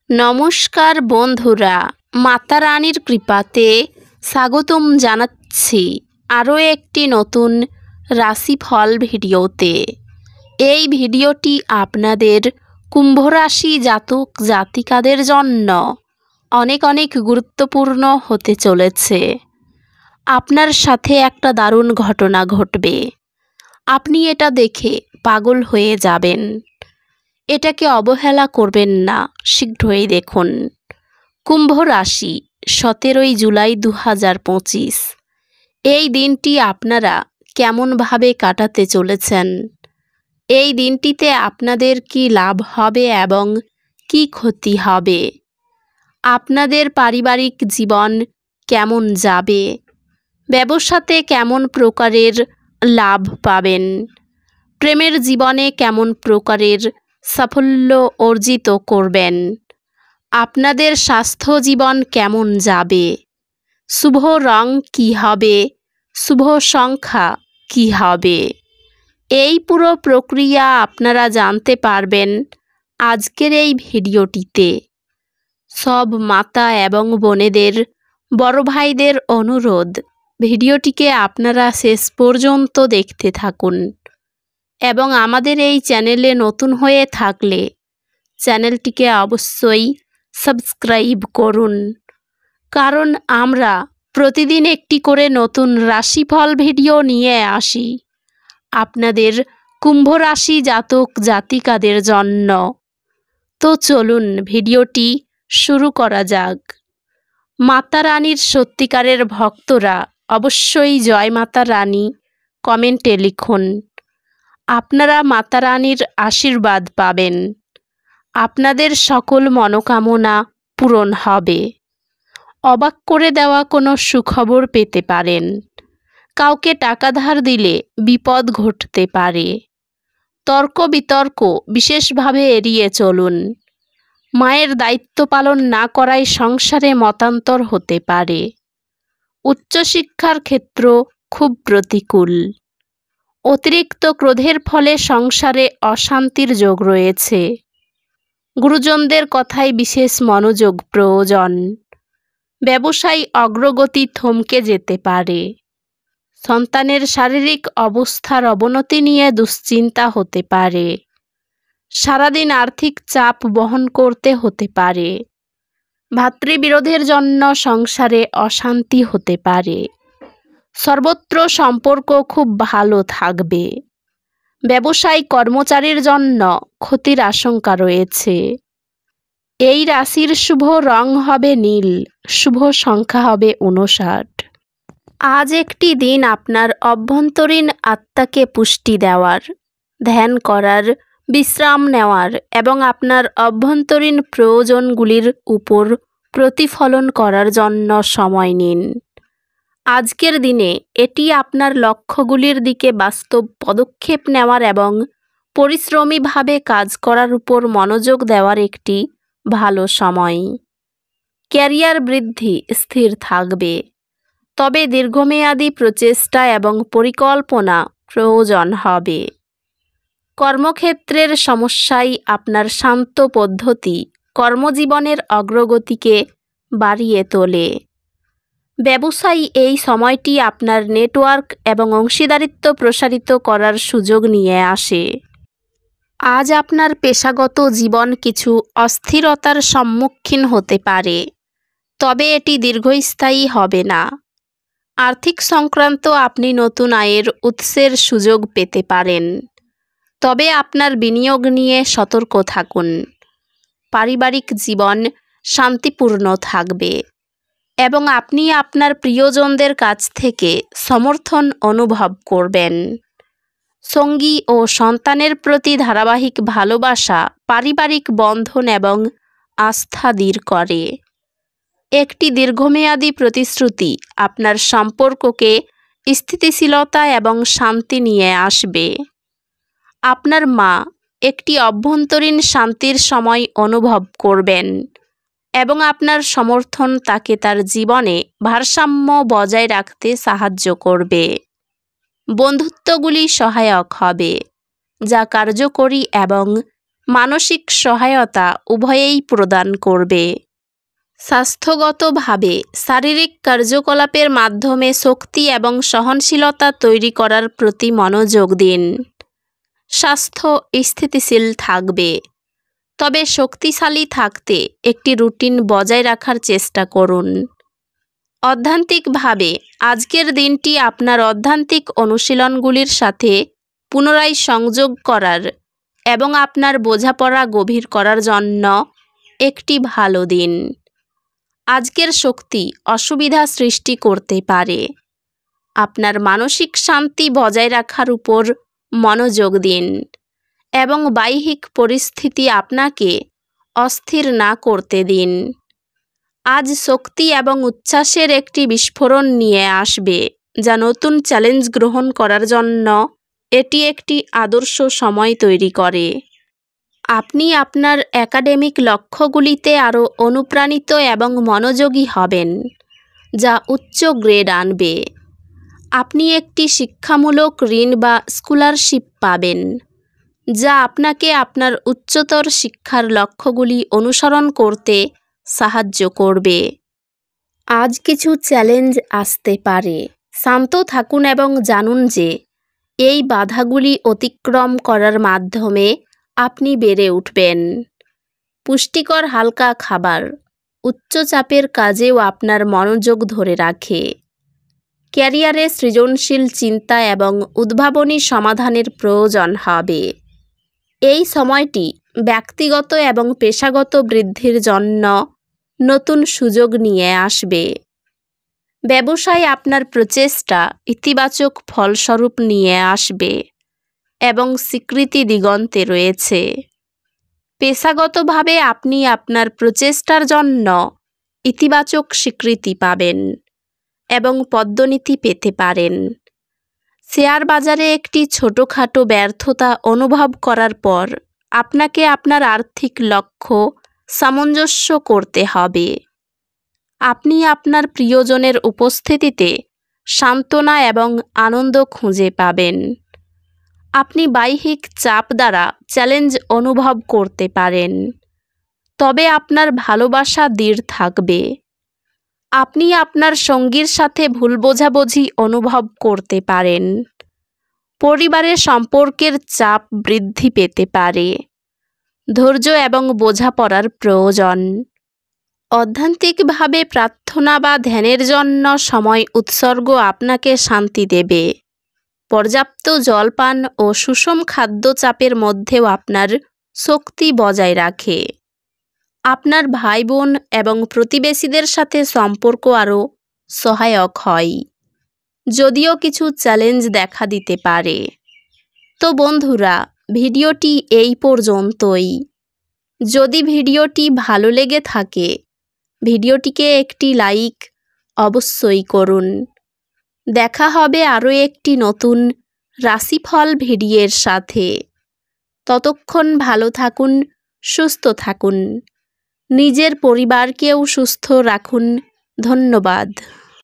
নমস্কার বন্ধুরা, মাতা রানীর কৃপাতে স্বাগতম জানাচ্ছি আরও একটি নতুন রাশিফল ভিডিওতে। এই ভিডিওটি আপনাদের কুম্ভ রাশি জাতক জাতিকাদের জন্য অনেক অনেক গুরুত্বপূর্ণ হতে চলেছে। আপনার সাথে একটা দারুণ ঘটনা ঘটবে, আপনি এটা দেখে পাগল হয়ে যাবেন। এটাকে অবহেলা করবেন না, শীঘ্রই দেখুন। কুম্ভ রাশি 17 জুলাই 2025। এই দিনটি আপনারা কেমনভাবে কাটাতে চলেছেন? এই দিনটিতে আপনাদের কি লাভ হবে এবং কি ক্ষতি হবে? আপনাদের পারিবারিক জীবন কেমন যাবে? ব্যবসাতে কেমন প্রকারের লাভ পাবেন? প্রেমের জীবনে কেমন প্রকারের সাফল্য অর্জিত করবেন? আপনাদের স্বাস্থ্য জীবন কেমন যাবে? শুভ রং কী হবে? শুভ সংখ্যা কী হবে? এই পুরো প্রক্রিয়া আপনারা জানতে পারবেন আজকের এই ভিডিওটিতে। সব মাতা এবং বোনেদের, বড় ভাইদের অনুরোধ, ভিডিওটিকে আপনারা শেষ পর্যন্ত দেখতে থাকুন এবং আমাদের এই চ্যানেলে নতুন হয়ে থাকলে চ্যানেলটিকে অবশ্যই সাবস্ক্রাইব করুন, কারণ আমরা প্রতিদিন একটি করে নতুন রাশিফল ভিডিও নিয়ে আসি আপনাদের কুম্ভ রাশি জাতক জাতিকাদের জন্য। তো চলুন ভিডিওটি শুরু করা যাক। মাতা রানীর সত্যিকারের ভক্তরা অবশ্যই জয় মাতা রানী কমেন্টে লিখুন। আপনারা মাতা রানীর আশীর্বাদ পাবেন, আপনাদের সকল মনোকামনা পূরণ হবে। অবাক করে দেওয়া কোনো সুখবর পেতে পারেন। কাউকে টাকা ধার দিলে বিপদ ঘটতে পারে। তর্ক বিতর্ক বিশেষভাবে এড়িয়ে চলুন। মায়ের দায়িত্ব পালন না করায় সংসারে মতান্তর হতে পারে। উচ্চশিক্ষার ক্ষেত্র খুব প্রতিকূল। অতিরিক্ত ক্রোধের ফলে সংসারে অশান্তির যোগ রয়েছে। গুরুজনদের কথায় বিশেষ মনোযোগ প্রয়োজন। ব্যবসায় অগ্রগতি থমকে যেতে পারে। সন্তানের শারীরিক অবস্থার অবনতি নিয়ে দুশ্চিন্তা হতে পারে। সারাদিন আর্থিক চাপ বহন করতে হতে পারে। ভাতৃবিরোধের জন্য সংসারে অশান্তি হতে পারে। সর্বত্র সম্পর্ক খুব ভালো থাকবে। ব্যবসায়ী কর্মচারীর জন্য ক্ষতির আশঙ্কা রয়েছে। এই রাশির শুভ রং হবে নীল, শুভ সংখ্যা হবে 59। আজ একটি দিন আপনার অভ্যন্তরীণ আত্মাকে পুষ্টি দেওয়ার, ধ্যান করার, বিশ্রাম নেওয়ার এবং আপনার অভ্যন্তরীণ প্রয়োজনগুলির উপর প্রতিফলন করার জন্য সময় নিন। আজকের দিনে এটি আপনার লক্ষ্যগুলির দিকে বাস্তব পদক্ষেপ নেওয়ার এবং পরিশ্রমীভাবে কাজ করার উপর মনোযোগ দেওয়ার একটি ভালো সময়। ক্যারিয়ার বৃদ্ধি স্থির থাকবে, তবে দীর্ঘমেয়াদী প্রচেষ্টা এবং পরিকল্পনা প্রয়োজন হবে। কর্মক্ষেত্রের সমস্যায় আপনার শান্ত পদ্ধতি কর্মজীবনের অগ্রগতিকে বাড়িয়ে তোলে। ব্যবসায়ী এই সময়টি আপনার নেটওয়ার্ক এবং অংশীদারিত্ব প্রসারিত করার সুযোগ নিয়ে আসে। আজ আপনার পেশাগত জীবন কিছু অস্থিরতার সম্মুখীন হতে পারে, তবে এটি দীর্ঘস্থায়ী হবে না। আর্থিক সংক্রান্ত আপনি নতুন আয়ের উৎসের সুযোগ পেতে পারেন, তবে আপনার বিনিয়োগ নিয়ে সতর্ক থাকুন। পারিবারিক জীবন শান্তিপূর্ণ থাকবে এবং আপনি আপনার প্রিয়জনদের কাছ থেকে সমর্থন অনুভব করবেন। সঙ্গী ও সন্তানের প্রতি ধারাবাহিক ভালোবাসা পারিবারিক বন্ধন এবং আস্থা দৃঢ় করে। একটি দীর্ঘমেয়াদী প্রতিশ্রুতি আপনার সম্পর্ককে স্থিতিশীলতা এবং শান্তি নিয়ে আসবে। আপনার মা একটি অভ্যন্তরীণ শান্তির সময় অনুভব করবেন এবং আপনার সমর্থন তাকে তার জীবনে ভারসাম্য বজায় রাখতে সাহায্য করবে। বন্ধুত্বগুলি সহায়ক হবে, যা কার্যকরী এবং মানসিক সহায়তা উভয়েই প্রদান করবে। স্বাস্থ্যগতভাবে শারীরিক কার্যকলাপের মাধ্যমে শক্তি এবং সহনশীলতা তৈরি করার প্রতি মনোযোগ দিন। স্বাস্থ্য স্থিতিশীল থাকবে, তবে শক্তিশালী থাকতে একটি রুটিন বজায় রাখার চেষ্টা করুন। অধ্যাত্মিকভাবে আজকের দিনটি আপনার অধ্যাত্মিক অনুশীলনগুলির সাথে পুনরায় সংযোগ করার এবং আপনার বোঝাপড়া গভীর করার জন্য একটি ভালো দিন। আজকের শক্তি অসুবিধা সৃষ্টি করতে পারে। আপনার মানসিক শান্তি বজায় রাখার উপর মনোযোগ দিন এবং বাহ্যিক পরিস্থিতি আপনাকে অস্থির না করতে দিন। আজ শক্তি এবং উচ্ছ্বাসের একটি বিস্ফোরণ নিয়ে আসবে, যা নতুন চ্যালেঞ্জ গ্রহণ করার জন্য এটি একটি আদর্শ সময় তৈরি করে। আপনি আপনার একাডেমিক লক্ষ্যগুলিতে আরও অনুপ্রাণিত এবং মনোযোগী হবেন, যা উচ্চ গ্রেড আনবে। আপনি একটি শিক্ষামূলক ঋণ বা স্কলারশিপ পাবেন, যা আপনাকে আপনার উচ্চতর শিক্ষার লক্ষ্যগুলি অনুসরণ করতে সাহায্য করবে। আজ কিছু চ্যালেঞ্জ আসতে পারে। শান্ত থাকুন এবং জানুন যে এই বাধাগুলি অতিক্রম করার মাধ্যমে আপনি বেড়ে উঠবেন। পুষ্টিকর হালকা খাবার উচ্চ চাপের কাজেও আপনার মনোযোগ ধরে রাখে। ক্যারিয়ারে সৃজনশীল চিন্তা এবং উদ্ভাবনী সমাধানের প্রয়োজন হবে। এই সময়টি ব্যক্তিগত এবং পেশাগত বৃদ্ধির জন্য নতুন সুযোগ নিয়ে আসবে। ব্যবসায় আপনার প্রচেষ্টা ইতিবাচক ফলস্বরূপ নিয়ে আসবে এবং স্বীকৃতি দিগন্তে রয়েছে। পেশাগতভাবে আপনি আপনার প্রচেষ্টার জন্য ইতিবাচক স্বীকৃতি পাবেন এবং পদোন্নতি পেতে পারেন। শেয়ার বাজারে একটি ছোটখাটো ব্যর্থতা অনুভব করার পর আপনাকে আপনার আর্থিক লক্ষ্য সামঞ্জস্য করতে হবে। আপনি আপনার প্রিয়জনের উপস্থিতিতে সান্ত্বনা এবং আনন্দ খুঁজে পাবেন। আপনি বাহ্যিক চাপ দ্বারা চ্যালেঞ্জ অনুভব করতে পারেন, তবে আপনার ভালোবাসা দৃঢ় থাকবে। আপনি আপনার সঙ্গীর সাথে ভুল বোঝাবুঝি অনুভব করতে পারেন। পরিবারের সম্পর্কের চাপ বৃদ্ধি পেতে পারে। ধৈর্য এবং বোঝাপড়ার প্রয়োজন। আধ্যাত্মিকভাবে প্রার্থনা বা ধ্যানের জন্য সময় উৎসর্গ আপনাকে শান্তি দেবে। পর্যাপ্ত জলপান ও সুষম খাদ্য চাপের মধ্যেও আপনার শক্তি বজায় রাখে। আপনার ভাই বোন এবং প্রতিবেশীদের সাথে সম্পর্ক আরও সহায়ক হয়, যদিও কিছু চ্যালেঞ্জ দেখা দিতে পারে। তো বন্ধুরা, ভিডিওটি এই পর্যন্তই। যদি ভিডিওটি ভালো লেগে থাকে, ভিডিওটিকে একটি লাইক অবশ্যই করুন। দেখা হবে আরও একটি নতুন রাশিফল ভিডিওর সাথে। ততক্ষণ ভালো থাকুন, সুস্থ থাকুন, নিজের পরিবারকেও সুস্থ রাখুন। ধন্যবাদ।